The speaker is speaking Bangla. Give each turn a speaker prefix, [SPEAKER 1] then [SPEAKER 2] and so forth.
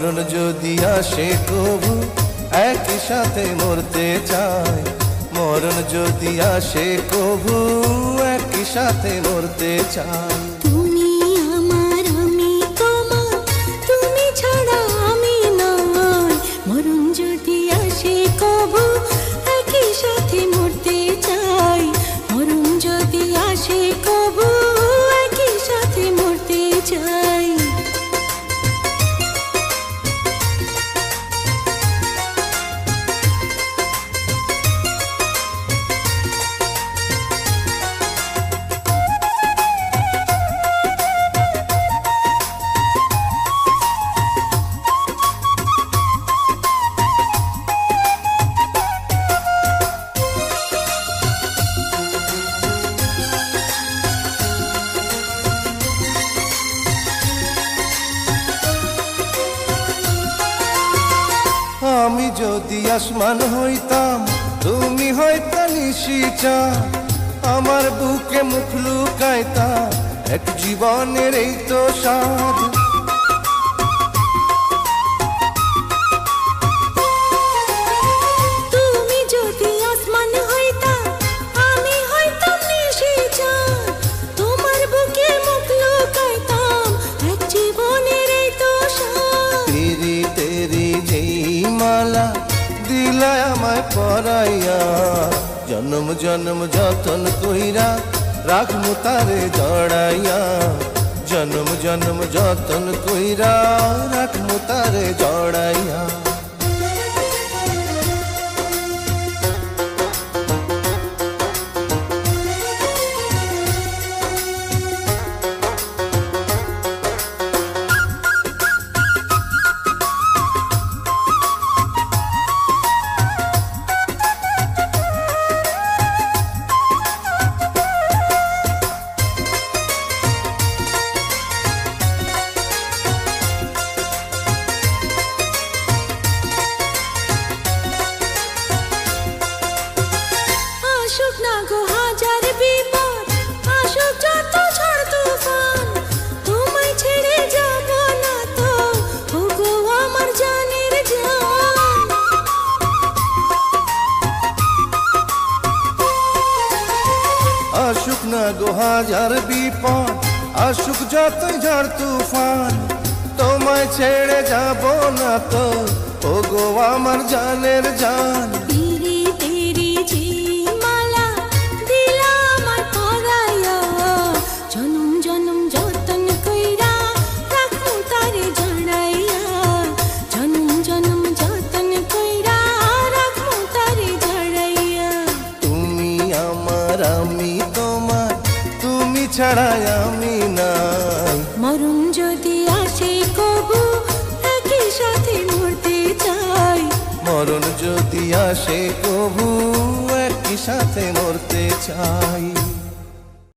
[SPEAKER 1] মরণ যদি আসে কবু একই সাথে মরতে চাই। মরণ যদি আসে কবু একই সাথে মরতে চাই।
[SPEAKER 2] তুমি আমার আমি তোমার, তুমি ছাড়া আমি নই। মরণ যদি আসে কবু একই সাথে মরতে চাই। মরণ যদি আসে কবু একই সাথে মরতে চাই।
[SPEAKER 1] আমি যদি আসমান হইতাম তুমি হইতা নিশিচা। আমার বুকে মুখ লুকাইতা এক জীবনের এই তো স্বাদ।
[SPEAKER 2] তুমি যদি আসমান হইতা আমি হইতাম নিশিচাঁদ। তোমার বুকে মুখ লুকাইতাম এক জীবনের এই তো স্বাদ।
[SPEAKER 1] তেরি তেরি যেই মালা দিলা আমায় পরাইয়া, জন্ম জন্ম যতন কইরা রাখমু তারে জড়াইয়া। জন্ম জন্ম যতন কইরা রাখমু তারে জড়াইয়া।
[SPEAKER 2] আসুক না গো হাজার বিপদ, আসুক যত ঝড় তুফান, তোমায় ছেড়ে যাব না তো ওগো আমার জানের জান।
[SPEAKER 1] আসুক না গো হাজার বিপদ, আসুক যতই ঝড় তুফান, তোমায় ছেড়ে যাব না তো ওগো আমার জানের জান।
[SPEAKER 2] তেরি তেরি যে মালা দিলা আমার পরাইয়া, জনম জনম যতন কইরা রাখমু তারে জড়াইয়া। জনম জনম যতন কইরা রাখমু তারে জড়াইয়া।
[SPEAKER 1] তুমি আমার আমি তোমার, তুমি ছাড়া আমি নাই।
[SPEAKER 2] মরণ যদি আসে কবু একই সাথে মরতে চাই।
[SPEAKER 1] মরণ যদি আসে কবু একই সাথে মরতে চাই।